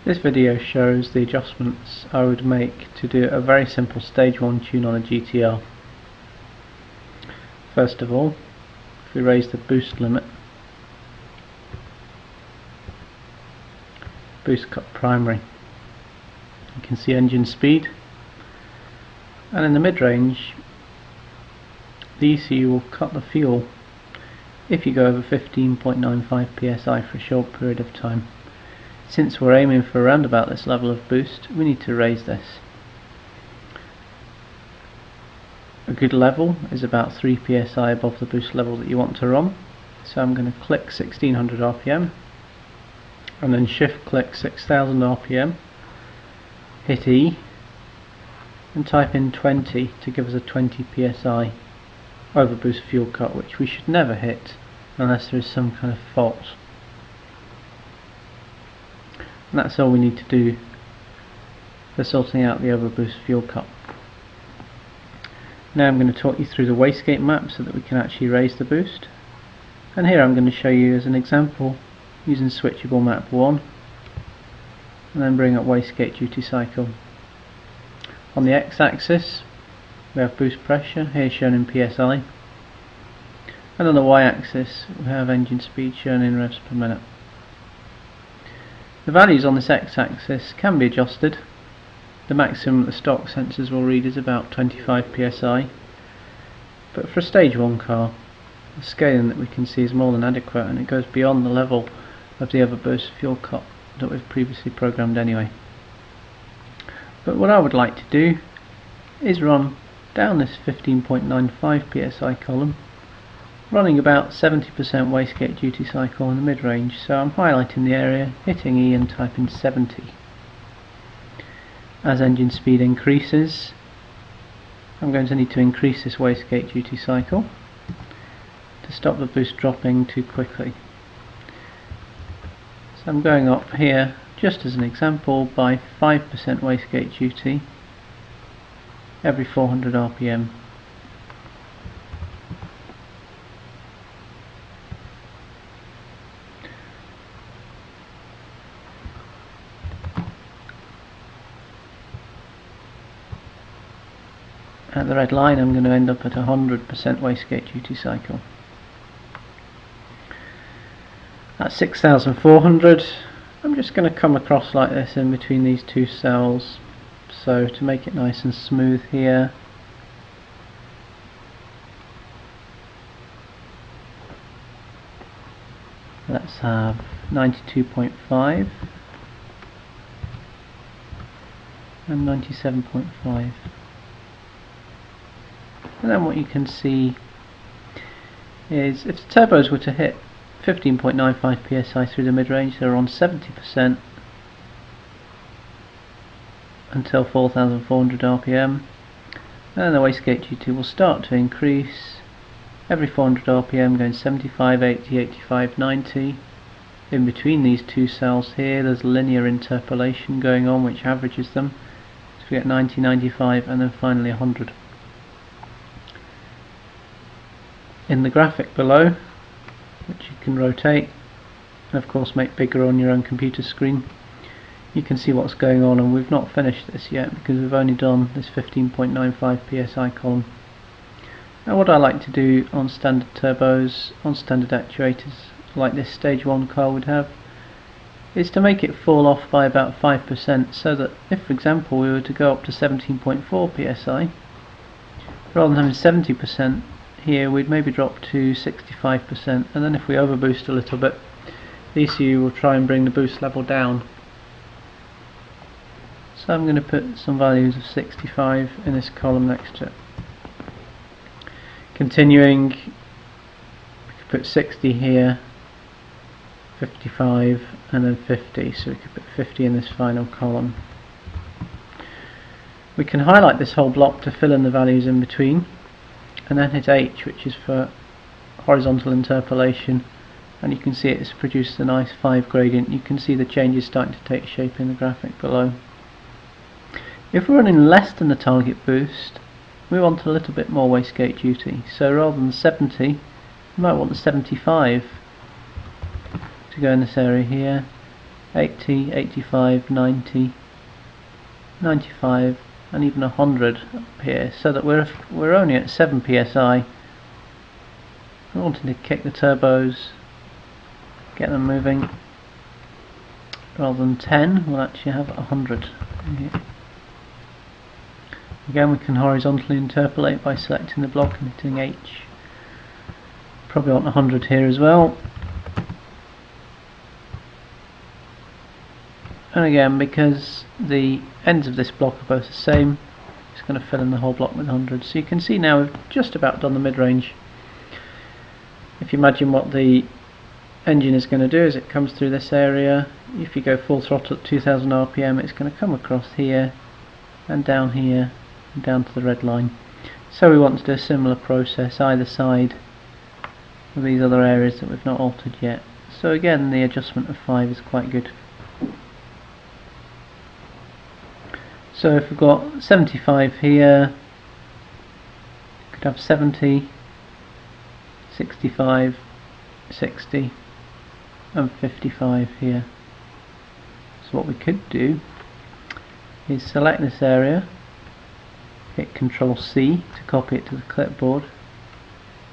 This video shows the adjustments I would make to do a very simple stage 1 tune on a GTR. First of all, if we raise the boost limit, boost cut primary, you can see engine speed, and in the mid-range the ECU will cut the fuel if you go over 15.95 psi for a short period of time. Since we're aiming for around about this level of boost, we need to raise this. A good level is about 3 psi above the boost level that you want to run. So I'm going to click 1600 RPM and then shift click 6000 RPM, hit E and type in 20 to give us a 20 psi over boost fuel cut, which we should never hit unless there is some kind of fault. And that's all we need to do for sorting out the overboost fuel cut. Now I'm going to talk you through the wastegate map so that we can actually raise the boost. And here I'm going to show you as an example using switchable map 1 and then bring up wastegate duty cycle. On the x-axis we have boost pressure, here shown in PSI, and on the y-axis we have engine speed shown in revs per minute. The values on this x-axis can be adjusted. The maximum that the stock sensors will read is about 25 psi, but for a stage 1 car the scaling that we can see is more than adequate, and it goes beyond the level of the overboost fuel cut that we've previously programmed anyway. But what I would like to do is run down this 15.95 psi column, running about 70% wastegate duty cycle in the mid-range. So I'm highlighting the area, hitting E and typing 70. As engine speed increases, I'm going to need to increase this wastegate duty cycle to stop the boost dropping too quickly. So I'm going up here, just as an example, by 5% wastegate duty every 400 RPM. At the red line I'm going to end up at 100% wastegate duty cycle. At 6400 I'm just going to come across like this in between these two cells. So to make it nice and smooth here, let's have 92.5 and 97.5. And then what you can see is if the turbos were to hit 15.95 psi through the mid-range, they're on 70% until 4400 RPM, and then the wastegate duty will start to increase every 400 RPM, going 75, 80, 85, 90. In between these two cells here there's linear interpolation going on which averages them, so we get 90, 95 and then finally 100. In the graphic below, which you can rotate and of course make bigger on your own computer screen, you can see what's going on, and we've not finished this yet because we've only done this 15.95 psi column. Now what I like to do on standard turbos, on standard actuators like this stage 1 car would have, is to make it fall off by about 5%, so that if for example we were to go up to 17.4 psi, rather than having 70% here we'd maybe drop to 65%, and then if we overboost a little bit the ECU will try and bring the boost level down. So I'm going to put some values of 65 in this column next to it. Continuing, we could put 60 here, 55 and then 50, so we could put 50 in this final column. We can highlight this whole block to fill in the values in between, and then hit H, which is for horizontal interpolation, and you can see it's produced a nice 5 gradient. You can see the changes starting to take shape in the graphic below. If we're running less than the target boost, we want a little bit more wastegate duty, so rather than 70 you might want the 75 to go in this area here, 80, 85, 90, 95 and even 100 up here, so that we're only at 7 psi. If we wanted to kick the turbos, get them moving, rather than 10, we'll actually have 100 here. Again, we can horizontally interpolate by selecting the block and hitting H. Probably want 100 here as well. And again, because the ends of this block are both the same, it's going to fill in the whole block with 100. So you can see now we've just about done the mid-range. If you imagine what the engine is going to do as it comes through this area, if you go full throttle at 2000 RPM, it's going to come across here and down here and down to the red line. So we want to do a similar process either side of these other areas that we've not altered yet. So again, the adjustment of 5 is quite good. So if we've got 75 here, we could have 70, 65, 60 and 55 here. So what we could do is select this area, hit Ctrl C to copy it to the clipboard,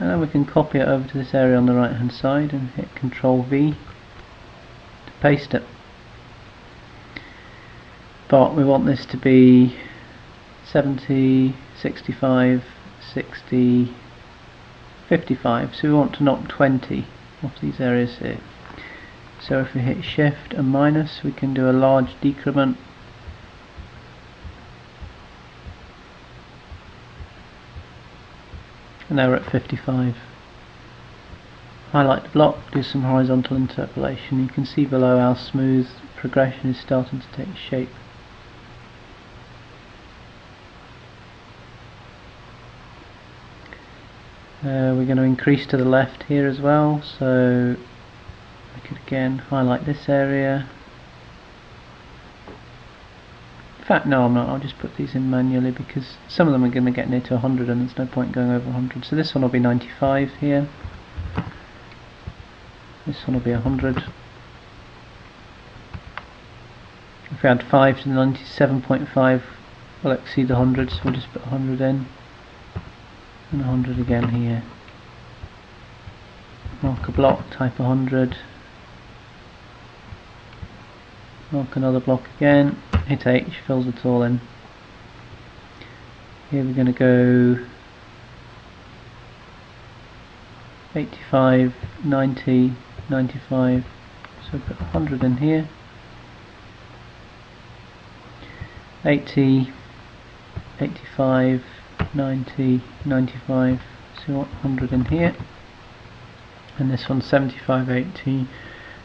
and then we can copy it over to this area on the right hand side and hit Ctrl V to paste it. But we want this to be 70, 65, 60, 55, so we want to knock 20 off these areas here. So if we hit shift and minus, we can do a large decrement. And now we're at 55. Highlight the block, do some horizontal interpolation. You can see below how smooth progression is starting to take shape. We're going to increase to the left here as well, so we could again highlight this area. In fact, no, I'm not. I'll just put these in manually because some of them are going to get near to 100 and there's no point going over 100. So this one will be 95 here. This one will be 100. If we add 5 to the 97.5, we'll exceed the 100, so we'll just put 100 in. And 100 again here. Mark a block, type 100. Mark another block again, hit H, fills it all in. Here we're going to go 85, 90, 95, so put 100 in here. 80, 85, 90, 95, so we want 100 in here. And this one's 75, 80,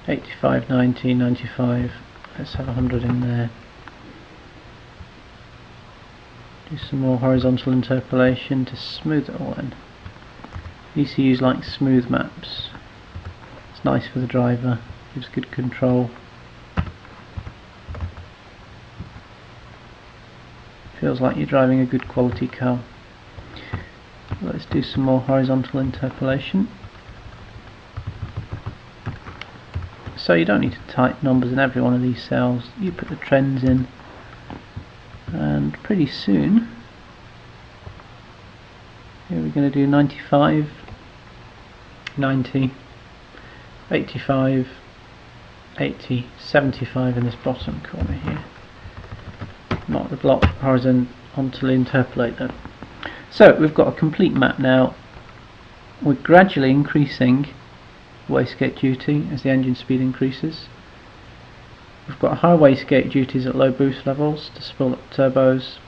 85, 90, 95. Let's have 100 in there. Do some more horizontal interpolation to smooth it all in. ECUs like smooth maps. It's nice for the driver, gives good control. Feels like you're driving a good quality car. Let's do some more horizontal interpolation. So you don't need to type numbers in every one of these cells, you put the trends in, and pretty soon here we're going to do 95, 90, 85, 80, 75 in this bottom corner here. Mark the block, horizontally interpolate that. So we've got a complete map now. We're gradually increasing wastegate duty as the engine speed increases. We've got high wastegate duties at low boost levels to spool up turbos.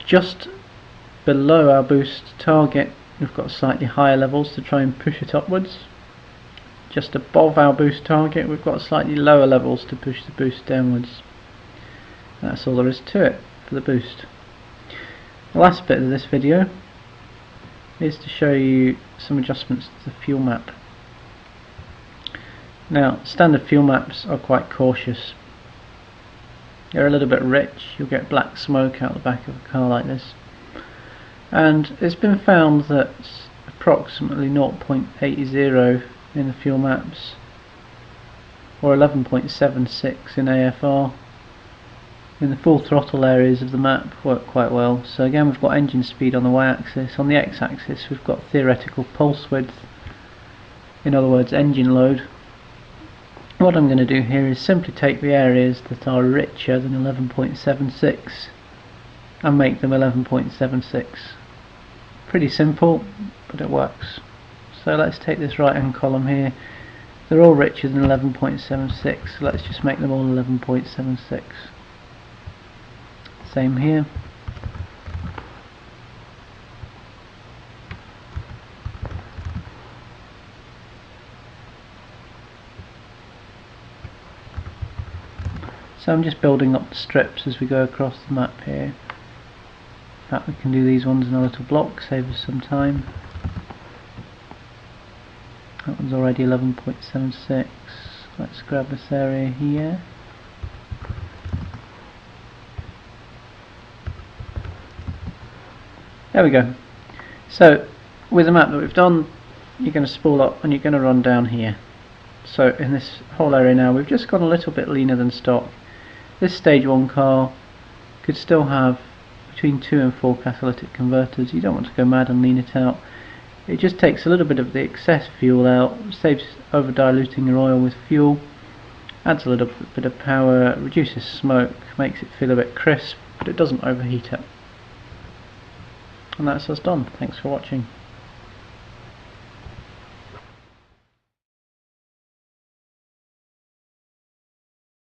Just below our boost target we've got slightly higher levels to try and push it upwards. Just above our boost target we've got slightly lower levels to push the boost downwards. That's all there is to it for the boost. The last bit of this video is to show you some adjustments to the fuel map. Now, standard fuel maps are quite cautious. They're a little bit rich, you'll get black smoke out the back of a car like this. And it's been found that approximately 0.80 in the fuel maps or 11.76 in AFR. In the full throttle areas of the map work quite well. So again, we've got engine speed on the y-axis. On the x-axis we've got theoretical pulse width, in other words engine load. What I'm going to do here is simply take the areas that are richer than 11.76 and make them 11.76. Pretty simple, but it works. So let's take this right hand column here. They're all richer than 11.76, so let's just make them all 11.76. Same here. So I'm just building up the strips as we go across the map here. In fact, we can do these ones in a little block, save us some time. That one's already 11.76. Let's grab this area here. There we go. So with the map that we've done, you're going to spool up and you're going to run down here. So in this whole area now, we've just gone a little bit leaner than stock. This stage 1 car could still have between 2 and 4 catalytic converters. You don't want to go mad and lean it out. It just takes a little bit of the excess fuel out, saves over diluting your oil with fuel, adds a little bit of power, reduces smoke, makes it feel a bit crisp, but it doesn't overheat it. And that's us done. Thanks for watching.